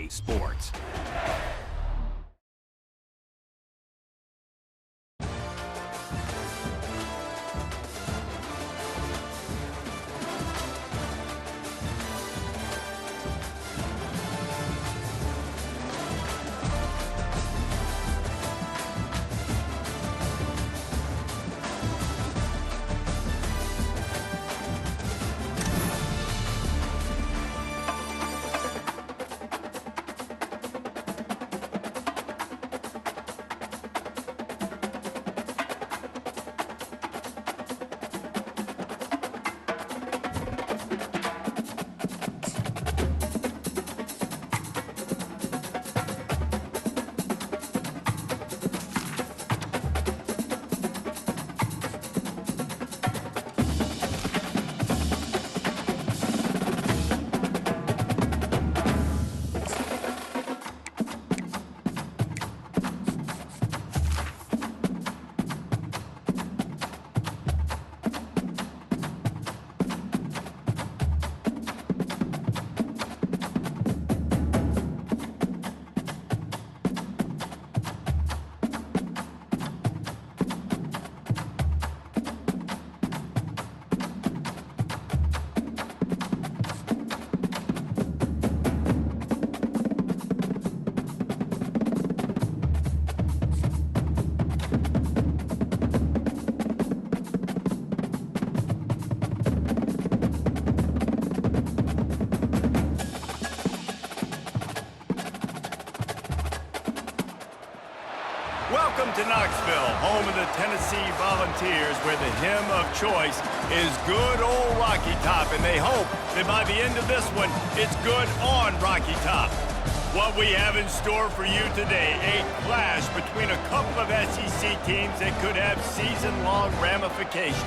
Sports. Welcome to Knoxville, home of the Tennessee Volunteers, where the hymn of choice is good old Rocky Top, and they hope that by the end of this one, it's good on Rocky Top. What we have in store for you today, a clash between a couple of SEC teams that could have season-long ramifications.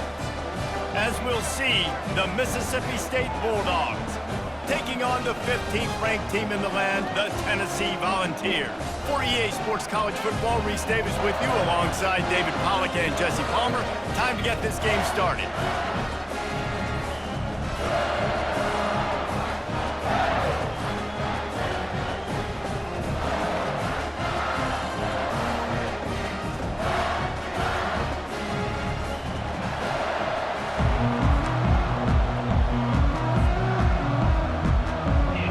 As we'll see, the Mississippi State Bulldogs taking on the 15th ranked team in the land, the Tennessee Volunteers. For EA Sports College Football, Reese Davis with you alongside David Pollack and Jesse Palmer. Time to get this game started.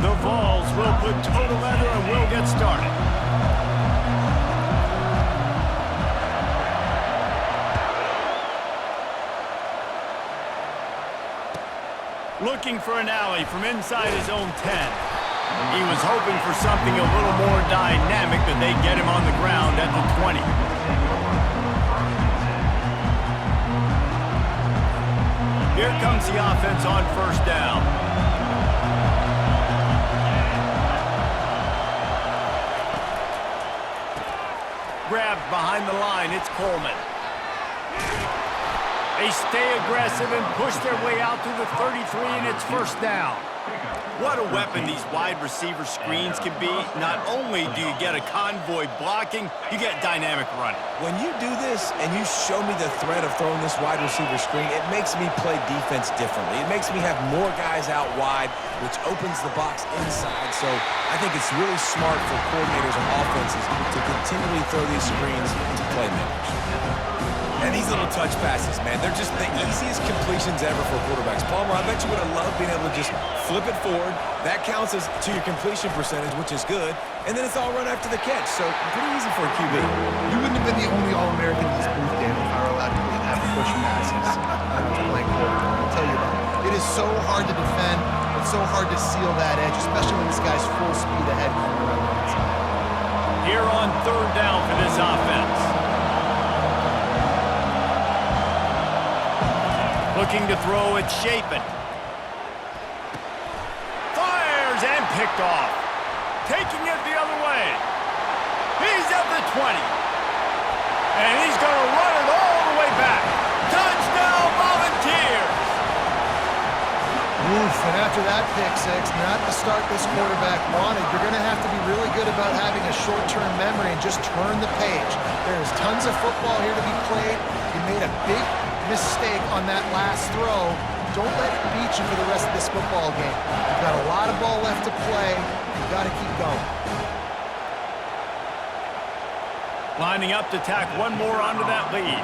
The Vols will put total leather and we'll get started. Looking for an alley from inside his own 10. He was hoping for something a little more dynamic, but they get him on the ground at the 20. Here comes the offense on first down. Grabbed behind the line, it's Coleman. They stay aggressive and push their way out to the 33, and it's first down. What a weapon these wide receiver screens can be. Not only do you get a convoy blocking, you get dynamic running. When you do this and you show me the threat of throwing this wide receiver screen, it makes me play defense differently. It makes me have more guys out wide, which opens the box inside. So I think it's really smart for coordinators and offenses to continually throw these screens to playmakers. And these little touch passes, man, they're just the easiest completions ever for quarterbacks. Palmer, I bet you would have loved being able to just flip it forward. That counts as to your completion percentage, which is good. And then it's all run after the catch, so pretty easy for a QB. You wouldn't have been the only All-American in this booth, Dan, if I were allowed to have push passes to Blake Coleman. I'll tell you about it. It is so hard to defend. It's so hard to seal that edge, especially when this guy's full speed ahead coming around the inside. Here on third down for this offense. Looking to throw, it's Shapen. Fires and picked off. Taking it the other way. He's at the 20. And he's going to run it all the way back. Touchdown, Volunteers! Oof, and after that pick six, not the start this quarterback wanted. You're going to have to be really good about having a short-term memory and just turn the page. There's tons of football here to be played. You made a big mistake on that last throw. Don't let it beat you for the rest of this football game. You've got a lot of ball left to play. You've got to keep going. Lining up to tack one more onto that lead.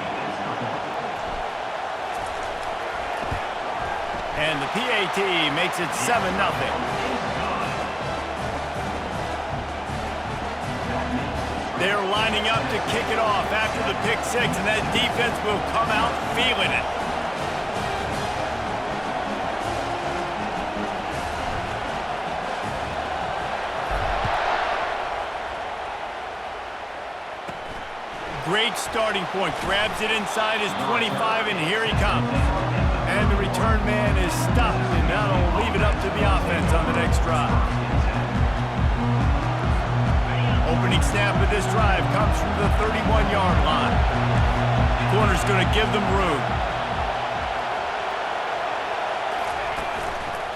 And the PAT makes it 7-0. They're lining up to kick it off after the pick six, and that defense will come out feeling it. Great starting point. Grabs it inside his 25, and here he comes. And the return man is stopped, and now they'll leave it up to the offense on the next drive. Opening snap of this drive comes from the 31-yard line. Corner's going to give them room.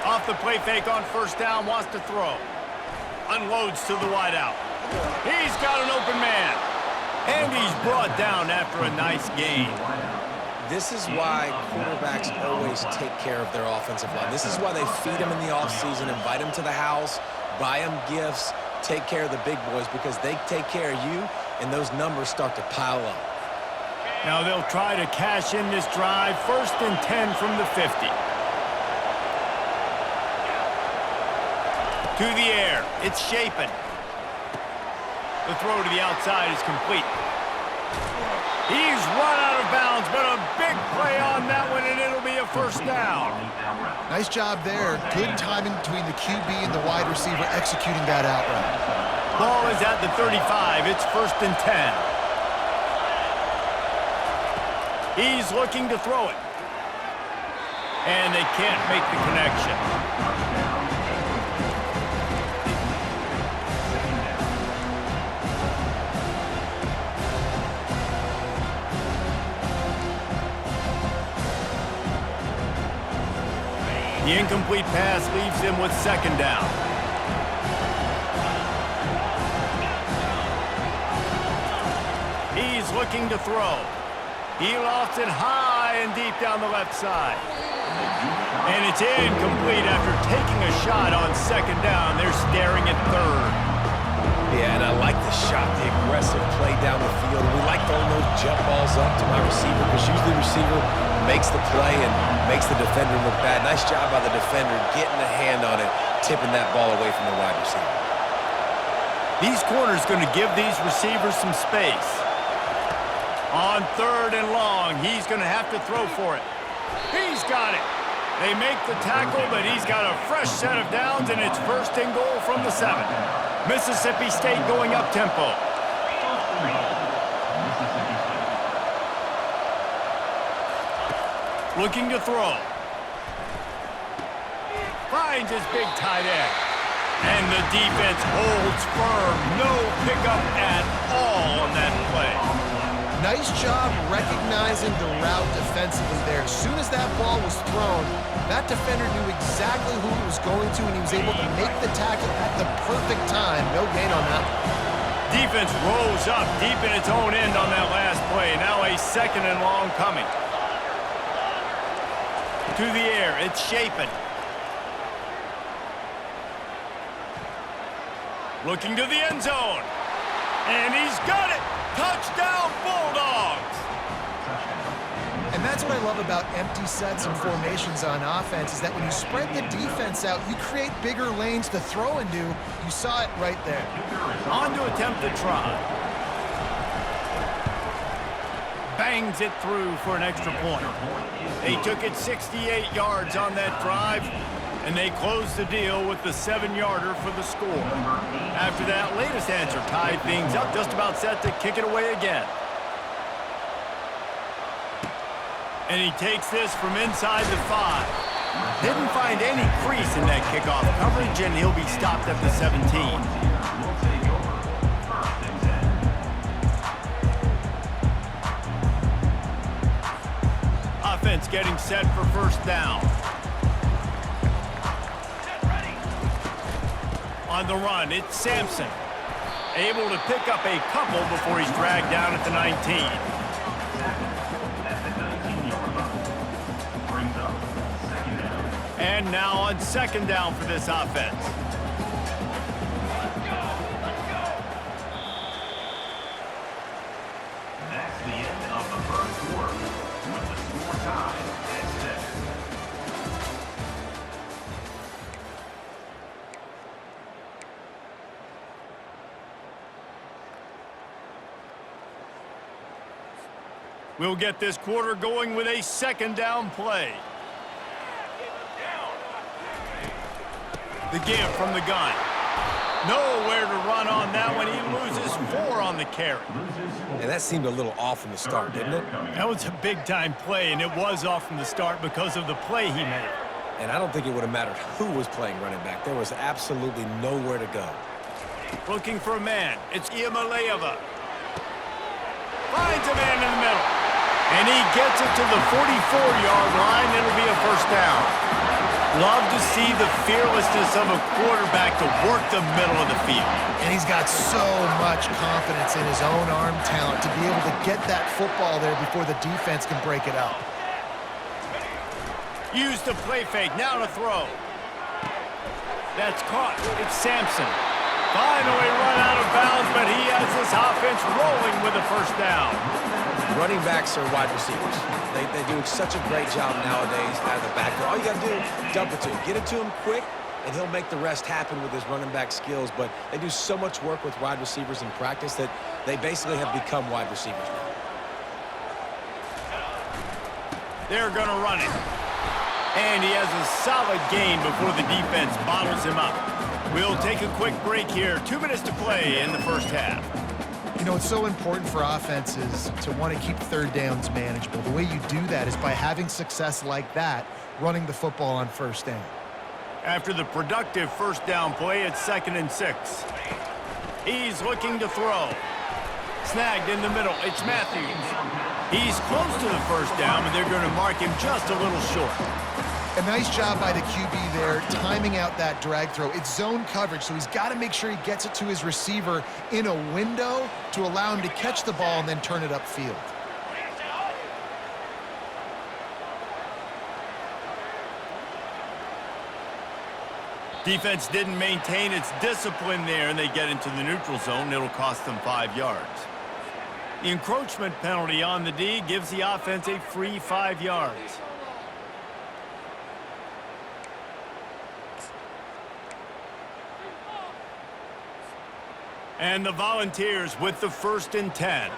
Off the play fake on first down, wants to throw. Unloads to the wideout. He's got an open man. And he's brought down after a nice gain. This is why quarterbacks always take care of their offensive line. This is why they feed them in the offseason, invite them to the house, buy them gifts, take care of the big boys, because they take care of you, and those numbers start to pile up. Now they'll try to cash in this drive. 1st and 10 from the 50. To the air. It's Shapen. The throw to the outside is complete. He's run out of bounds, but a big play on that one, and it'll be a first down. Nice job there. Good timing between the QB and the wide receiver executing that out route. Ball is at the 35. It's 1st and 10. He's looking to throw it. And they can't make the connection. The incomplete pass leaves him with 2nd down. He's looking to throw. He lofts it high and deep down the left side. And it's incomplete after taking a shot on 2nd down. They're staring at 3rd. Yeah, and I like the shot, the aggressive play down the field. We like throwing those jump balls up to my receiver, because usually the receiver makes the play and makes the defender look bad. Nice job by the defender getting a hand on it, tipping that ball away from the wide receiver. These corners going to give these receivers some space. On 3rd and long, he's going to have to throw for it. He's got it. They make the tackle, but he's got a fresh set of downs, and it's 1st and goal from the 7. Mississippi State going up-tempo. Looking to throw. Finds his big tight end. And the defense holds firm. No pickup at all on that play. Nice job recognizing the route defensively there. As soon as that ball was thrown, that defender knew exactly who he was going to, and he was able to make the tackle at the perfect time. No gain on that. Defense rose up deep in its own end on that last play. Now a 2nd and long coming. To the air, it's Shapen. Looking to the end zone. And he's got it! Touchdown, Bulldogs! And that's what I love about empty sets and formations on offense, is that when you spread the defense out, you create bigger lanes to throw into. You saw it right there. On to attempt the try. Bangs it through for an extra point. They took it 68 yards on that drive, and they closed the deal with the 7-yarder for the score. After that latest answer tied things up, just about set to kick it away again. And he takes this from inside the 5. Didn't find any crease in that kickoff coverage, and he'll be stopped at the 17. Offense getting set for 1st down. On the run, it's Sampson. Able to pick up a couple before he's dragged down at the 19. And now on second down for this offense. That's the end of the first quarter, with the score tied at 7. We'll get this quarter going with a second down play. The give from the gun. Nowhere to run on that one. He loses 4 on the carry. And that seemed a little off from the start, didn't it? That was a big-time play, and it was off from the start because of the play he made. And I don't think it would have mattered who was playing running back. There was absolutely nowhere to go. Looking for a man. It's Iamaleava. Finds a man in the middle. And he gets it to the 44-yard line. It'll be a first down. Love to see the fearlessness of a quarterback to work the middle of the field. And he's got so much confidence in his own arm talent to be able to get that football there before the defense can break it up. Use the play fake. Now to throw. That's caught. It's Sampson. Finally run out of bounds, but he has this offense rolling with a first down. Running backs are wide receivers. They do such a great job nowadays out of the backfield. All you got to do, dump it to him. Get it to him quick, and he'll make the rest happen with his running back skills. But they do so much work with wide receivers in practice that they basically have become wide receivers now. They're going to run it. And he has a solid gain before the defense bottles him up. We'll take a quick break here. 2 minutes to play in the first half. You know, it's so important for offenses to want to keep third downs manageable. The way you do that is by having success like that, running the football on first down. After the productive first down play, it's 2nd and 6. He's looking to throw. Snagged in the middle. It's Matthews. He's close to the first down, but they're going to mark him just a little short. A nice job by the QB there, timing out that drag throw. It's zone coverage, so he's got to make sure he gets it to his receiver in a window to allow him to catch the ball and then turn it upfield. Defense didn't maintain its discipline there, and they get into the neutral zone. It'll cost them 5 yards. The encroachment penalty on the D gives the offense a free 5 yards. And the Volunteers with the 1st and 10.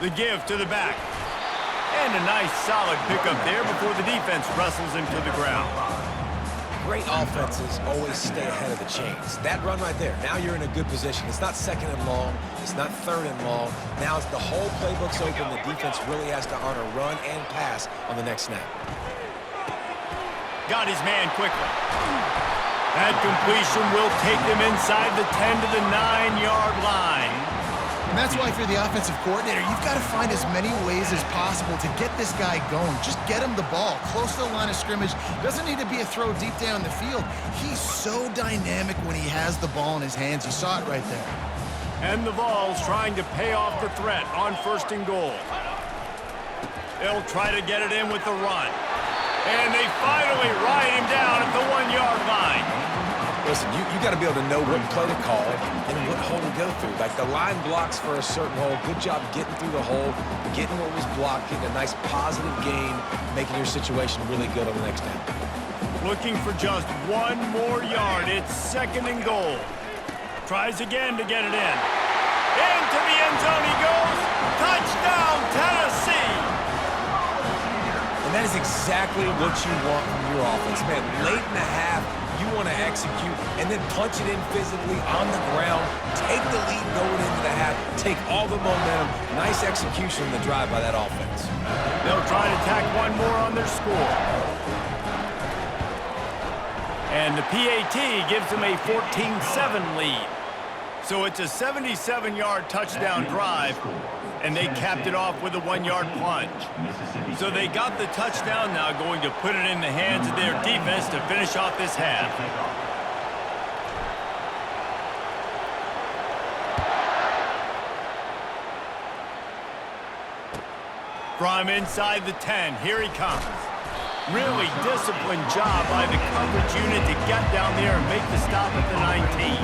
The give to the back. And a nice solid pickup there before the defense wrestles him to the ground. Great offenses always stay ahead of the chains. That run right there, now you're in a good position. It's not 2nd and long. It's not 3rd and long. Now it's the whole playbook's open. The defense really has to honor run and pass on the next snap. Got his man quickly. That completion will take them inside the 10 to the 9-yard line. And that's why if you're the offensive coordinator, you've got to find as many ways as possible to get this guy going. Just get him the ball close to the line of scrimmage. Doesn't need to be a throw deep down the field. He's so dynamic when he has the ball in his hands. You saw it right there. And the Vols trying to pay off the threat on 1st and goal. They'll try to get it in with the run. And they finally ride him down at the 1-yard line. Listen, you got to be able to know what play to call and what hole to go through. Like the line blocks for a certain hole. Good job getting through the hole, getting what was blocked, getting a nice positive gain, making your situation really good on the next down. Looking for just 1 more yard. It's 2nd and goal. Tries again to get it in. Into the end zone he goes. Touchdown, Tennessee. And that is exactly what you want from your offense, man. Late in the half, you want to execute and then punch it in physically on the ground. Take the lead going into the half. Take all the momentum. Nice execution in the drive by that offense. They'll try to tack 1 more on their score. And the PAT gives them a 14-7 lead. So it's a 77-yard touchdown drive, and they capped it off with a 1-yard plunge. So they got the touchdown, now going to put it in the hands of their defense to finish off this half. From inside the 10, here he comes. Really disciplined job by the coverage unit to get down there and make the stop at the 19.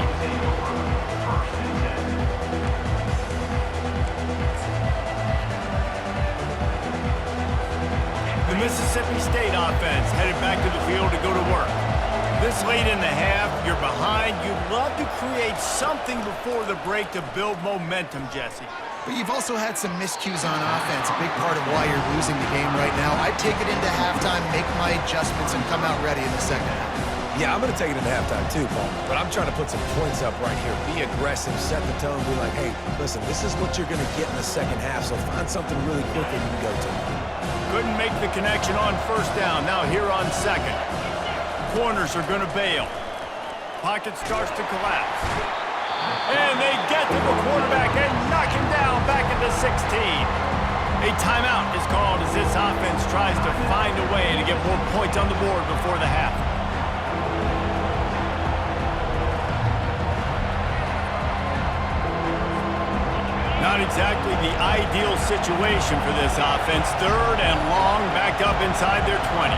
The Mississippi State offense headed back to the field to go to work. This late in the half, you're behind. You'd love to create something before the break to build momentum, Jesse. But you've also had some miscues on offense, a big part of why you're losing the game right now. I'd take it into halftime, make my adjustments, and come out ready in the second half. Yeah, I'm going to take it into halftime too, Paul. But I'm trying to put some points up right here. Be aggressive, set the tone, be like, hey, listen, this is what you're going to get in the second half, so find something really quick that you can go to. Couldn't make the connection on first down. Now here on second. Corners are going to bail. Pocket starts to collapse. And they get to the quarterback and knock him down back into 16. A timeout is called as this offense tries to find a way to get more points on the board before the half. Not exactly the ideal situation for this offense. Third and long, back up inside their 20.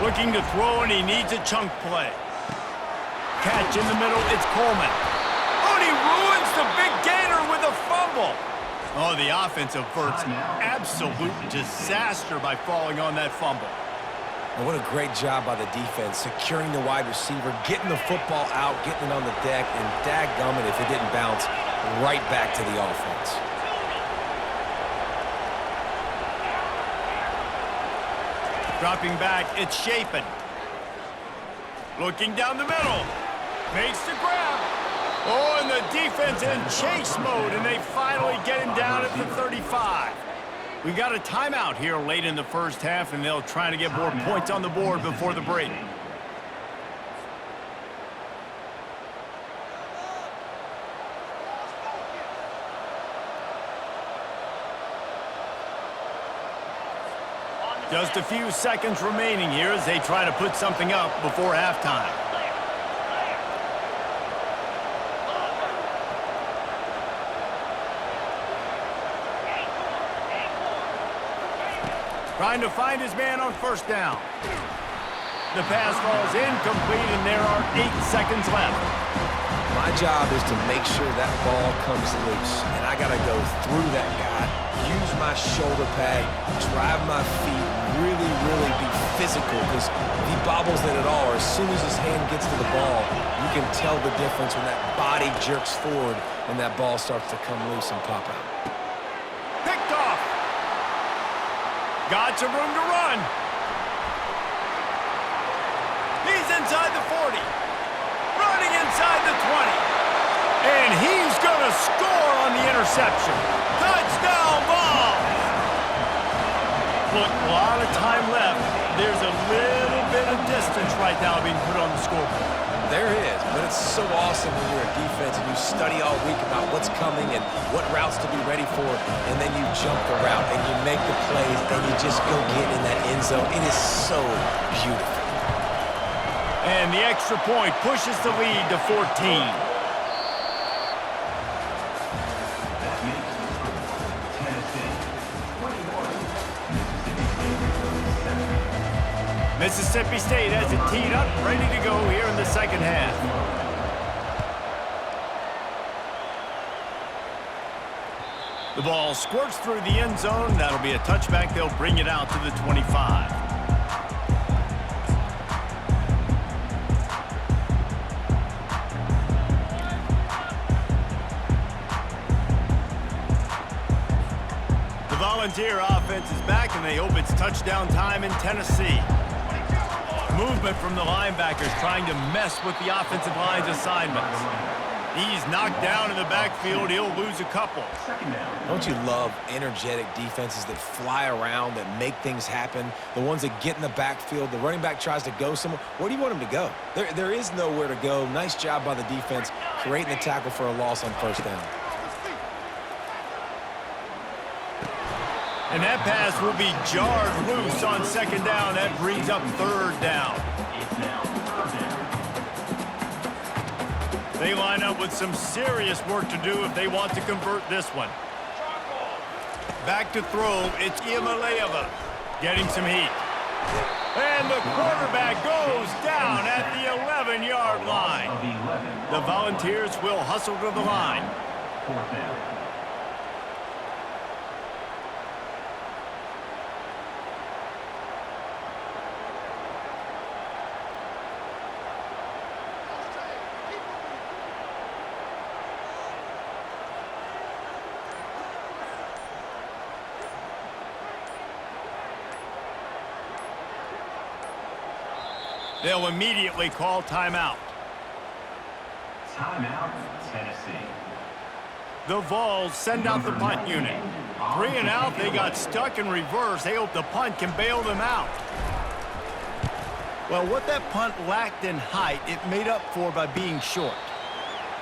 Looking to throw, and he needs a chunk play. Catch in the middle, it's Coleman. Oh, and he ruins the big gainer with a fumble. Oh, the offense averts absolute disaster by falling on that fumble. And what a great job by the defense, securing the wide receiver, getting the football out, getting it on the deck, and dadgummit if it didn't bounce right back to the offense. Dropping back, it's Shapen. Looking down the middle. Makes the grab. Oh, and the defense in chase mode, and they finally get him down at the 35. We got a timeout here late in the first half, and they'll try to get more points on the board before the break. Just a few seconds remaining here as they try to put something up before halftime. Trying to find his man on first down. The pass falls incomplete, and there are 8 seconds left. My job is to make sure that ball comes loose, and I got to go through that guy, use my shoulder pad, drive my feet, really be physical, because if he bobbles it at all, or as soon as his hand gets to the ball, you can tell the difference when that body jerks forward and that ball starts to come loose and pop out. Picked off. Got some room to run. He's inside the 40. Running inside the 20. And he's going to score on the interception. Touchdown ball. Look, a lot of time left. There's a little bit of distance right now being put on the scoreboard. There is, but it's so awesome when you're a defense and you study all week about what's coming and what routes to be ready for, and then you jump the route and you make the plays and you just go get in that end zone. It is so beautiful. And the extra point pushes the lead to 14. Mississippi State has it teed up, ready to go here in the second half. The ball squirts through the end zone. That'll be a touchback. They'll bring it out to the 25. The Volunteer offense is back, and they hope it's touchdown time in Tennessee. Movement from the linebackers trying to mess with the offensive line's assignments. He's knocked down in the backfield. He'll lose a couple. Don't you love energetic defenses that fly around, that make things happen? The ones that get in the backfield, the running back tries to go somewhere. Where do you want him to go? There is nowhere to go. Nice job by the defense creating the tackle for a loss on first down. And that pass will be jarred loose on second down. That brings up third down. They line up with some serious work to do if they want to convert this one. Back to throw, it's Iamaleava getting some heat. And the quarterback goes down at the 11-yard line. The Volunteers will hustle to the line. Fourth down. They'll immediately call timeout. Timeout, Tennessee. The Vols send out the punt unit. 3 and out, they got stuck in reverse. They hope the punt can bail them out. Well, what that punt lacked in height, it made up for by being short.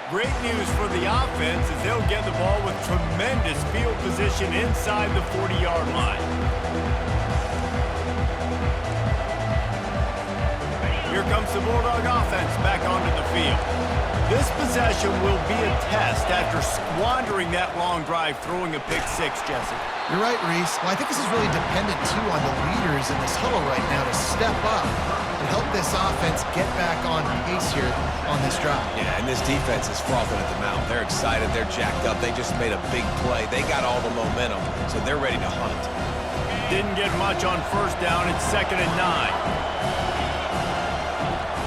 Great news for the offense is they'll get the ball with tremendous field position inside the 40-yard line. Here comes the Bulldog offense back onto the field. This possession will be a test after squandering that long drive, throwing a pick six, Jesse. You're right, Reese. Well, I think this is really dependent, too, on the leaders in this huddle right now to step up and help this offense get back on pace here on this drive. Yeah, and this defense is frothing at the mouth. They're excited. They're jacked up. They just made a big play. They got all the momentum, so they're ready to hunt. Didn't get much on first down. It's 2nd and 9.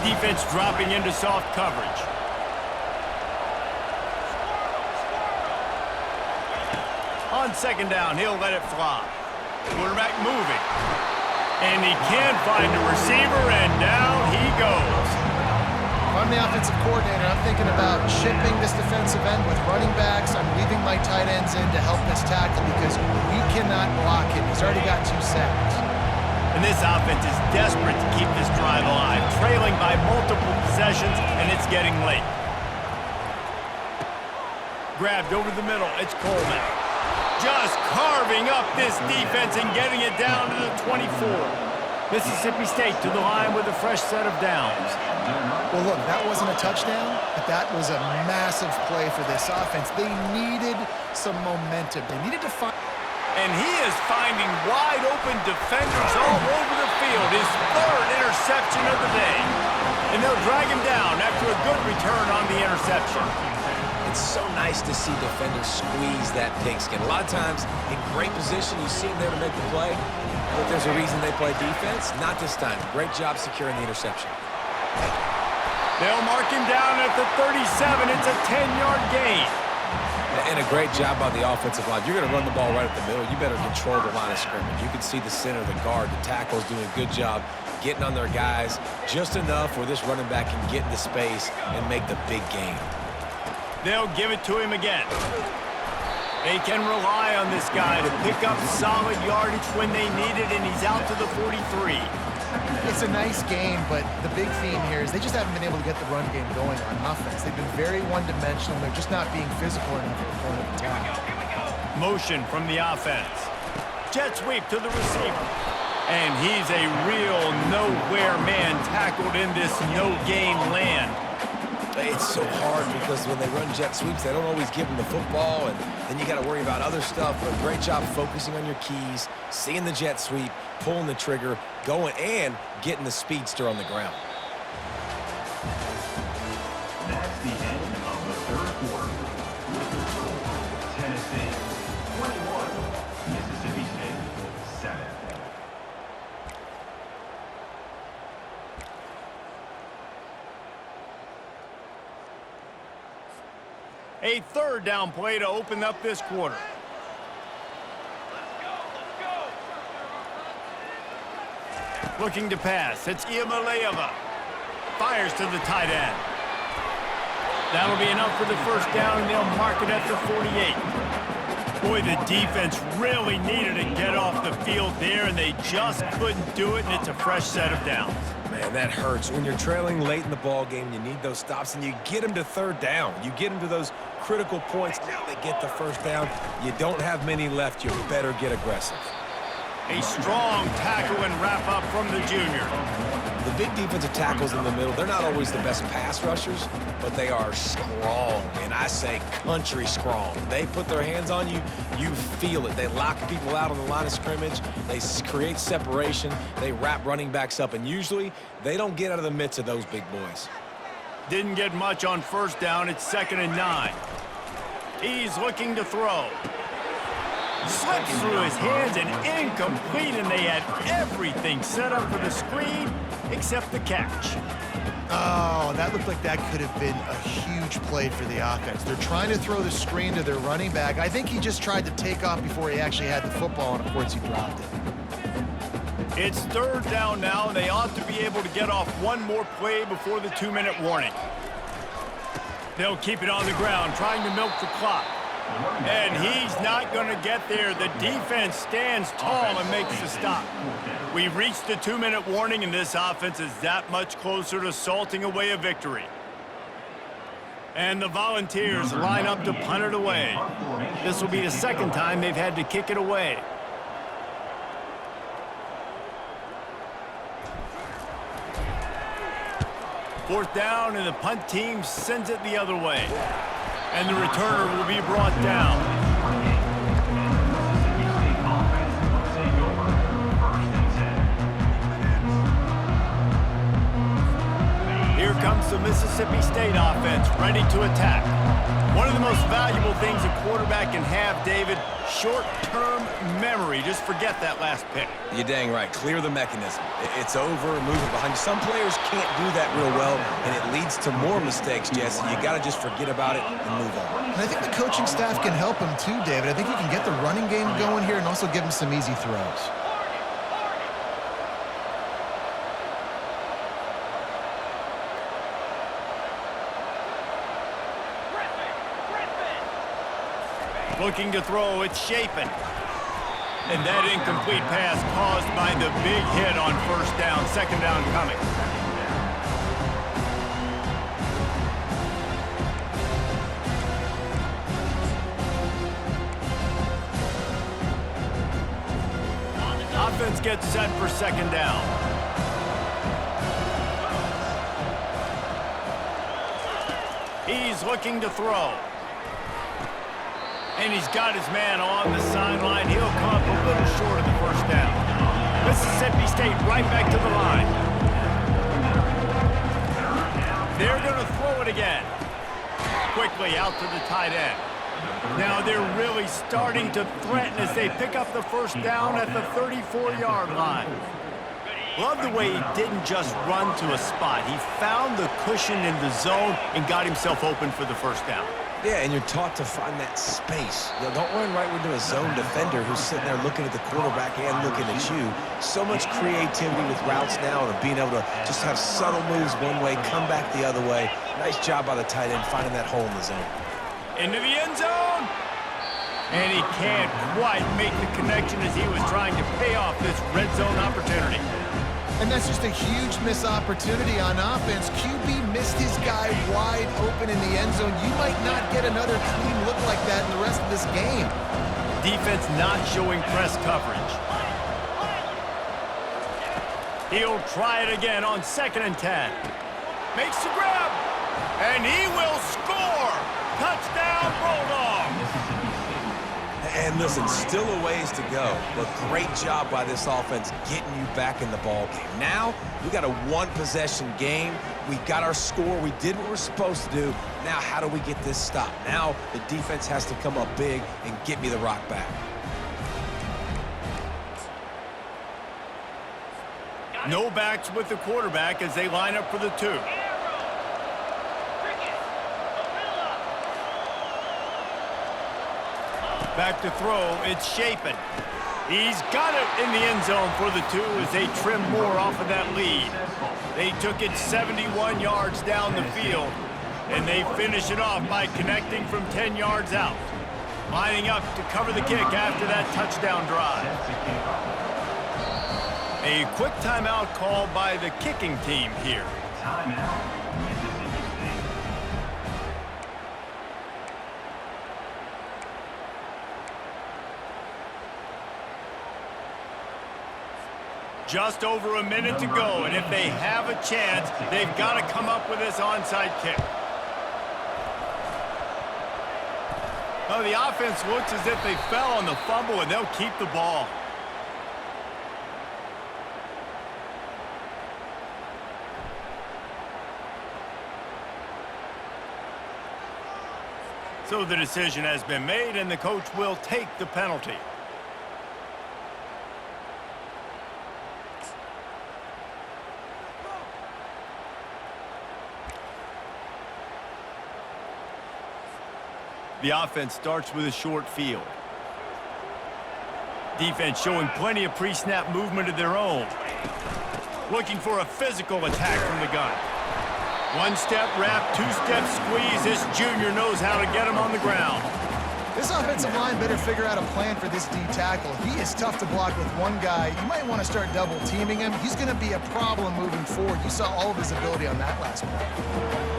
Defense dropping into soft coverage. On 2nd down, he'll let it fly. Quarterback moving. And he can't find a receiver, and down he goes. If I'm the offensive coordinator, I'm thinking about shipping this defensive end with running backs. I'm leaving my tight ends in to help this tackle because we cannot block him. He's already got 2 sacks. And this offense is desperate to keep this drive alive, trailing by multiple possessions, and it's getting late. Grabbed over the middle, it's Coleman. Just carving up this defense and getting it down to the 24. Mississippi State to the line with a fresh set of downs. Well, look, that wasn't a touchdown, but that was a massive play for this offense. They needed some momentum. They needed to find... And he is finding wide-open defenders all over the field. His 3rd interception of the day. And they'll drag him down after a good return on the interception. It's so nice to see defenders squeeze that pigskin. A lot of times, in great position, you see them there to make the play, but there's a reason they play defense. Not this time. Great job securing the interception. They'll mark him down at the 37. It's a 10-yard gain. And a great job by the offensive line. You're going to run the ball right up the middle. You better control the line of scrimmage. You can see the center, the guard, the tackles doing a good job getting on their guys just enough where this running back can get into space and make the big gain. They'll give it to him again. They can rely on this guy to pick up solid yardage when they need it, and he's out to the 43. It's a nice game, but the big theme here is they just haven't been able to get the run game going on offense. They've been very one-dimensional. They're just not being physical enough at the point of attack. Motion from the offense. Jet sweep to the receiver. And he's a real nowhere man tackled in this no-gain land. It's so hard because when they run jet sweeps, they don't always give them the football, and then you got to worry about other stuff. But great job focusing on your keys, seeing the jet sweep, pulling the trigger, going, and getting the speedster on the ground. That's the end of the 3rd quarter. With the score, Tennessee 21, Mississippi State 7. A 3rd down play to open up this quarter. Looking to pass. It's Iamaleava. Fires to the tight end. That'll be enough for the 1st down, and they'll mark it at the 48. Boy, the defense really needed to get off the field there, and they just couldn't do it, and it's a fresh set of downs. Man, that hurts. When you're trailing late in the ball game, you need those stops, and you get them to 3rd down. You get them to those critical points. Now they get the 1st down. You don't have many left. You better get aggressive. A strong tackle and wrap up from the junior. The big defensive tackles in the middle, they're not always the best pass rushers, but they are strong, and I say country strong. They put their hands on you, you feel it. They lock people out on the line of scrimmage. They create separation. They wrap running backs up, and usually they don't get out of the midst of those big boys. Didn't get much on first down. It's 2nd and 9. He's looking to throw. Slips through his hands and incomplete, and they had everything set up for the screen except the catch. Oh, that looked like that could have been a huge play for the offense. They're trying to throw the screen to their running back. I think he just tried to take off before he actually had the football, and of course he dropped it. It's 3rd down now, and they ought to be able to get off one more play before the 2-minute warning. They'll keep it on the ground, trying to milk the clock. And he's not going to get there. The defense stands tall and makes the stop. We've reached the 2-minute warning, and this offense is that much closer to salting away a victory. And the Volunteers line up to punt it away. This will be the 2nd time they've had to kick it away. Fourth down, and the punt team sends it the other way. And the returner will be brought down. Here comes the Mississippi State offense, ready to attack. One of the most valuable things a quarterback can have, David, short-term memory. Just forget that last pick. You're dang right. Clear the mechanism. It's over, move it behind you. Some players can't do that real well, and it leads to more mistakes, Jesse. You got to just forget about it and move on. And I think the coaching staff can help him too, David. I think you can get the running game going here and also give him some easy throws. Looking to throw, it's Shapen. And that incomplete pass caused by the big hit on first down. 2nd down coming. Offense gets set for 2nd down. He's looking to throw. And he's got his man on the sideline. He'll come up a little short of the first down. Mississippi State right back to the line. They're going to throw it again. Quickly out to the tight end. Now they're really starting to threaten as they pick up the first down at the 34-yard line. Love the way he didn't just run to a spot. He found the cushion in the zone and got himself open for the first down. Yeah, and you're taught to find that space. You know, don't run right into a zone defender who's sitting there looking at the quarterback and looking at you. So much creativity with routes now and being able to just have subtle moves one way, come back the other way. Nice job by the tight end finding that hole in the zone. Into the end zone. And he can't quite make the connection as he was trying to pay off this red zone opportunity. And that's just a huge missed opportunity on offense. QB missed his guy wide open in the end zone. You might not get another clean look like that in the rest of this game. Defense not showing press coverage. He'll try it again on 2nd and 10. Makes the grab. And he will score. Touchdown, Bulldogs. And listen, still a ways to go, but great job by this offense getting you back in the ball game. Now, we got a one-possession game. We got our score. We did what we're supposed to do. Now, how do we get this stop? Now, the defense has to come up big and get me the rock back. No backs with the quarterback as they line up for the 2. Back to throw, it's Shapen. He's got it in the end zone for the 2 as they trim more off of that lead. They took it 71 yards down the field, and they finish it off by connecting from 10 yards out. Lining up to cover the kick after that touchdown drive. A quick timeout called by the kicking team here. Timeout. Just over a minute to go, and if they have a chance, they've got to come up with this onside kick. Oh, the offense looks as if they fell on the fumble, and they'll keep the ball. So the decision has been made, and the coach will take the penalty. The offense starts with a short field. Defense showing plenty of pre-snap movement of their own. Looking for a physical attack from the gun. One-step wrap, two-step squeeze. This junior knows how to get him on the ground. This offensive line better figure out a plan for this D tackle. He is tough to block with one guy. You might want to start double teaming him. He's going to be a problem moving forward. You saw all of his ability on that last play.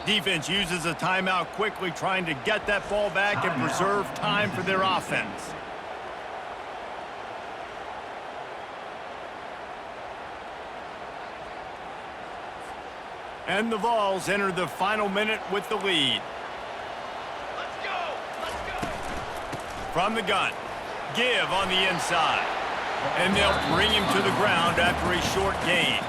Defense uses a timeout quickly, trying to get that ball back and preserve time for their offense. And the Vols enter the final minute with the lead. Let's go! Let's go! From the gun, give on the inside. And they'll bring him to the ground after a short gain.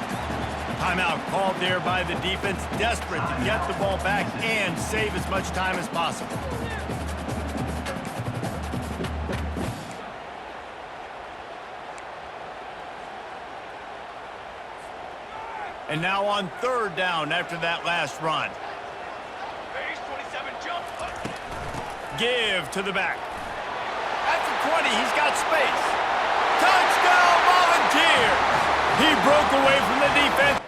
Timeout called there by the defense, desperate to get the ball back and save as much time as possible. And now on third down after that last run. Give to the back. At the 20, he's got space. Touchdown, Volunteers! He broke away from the defense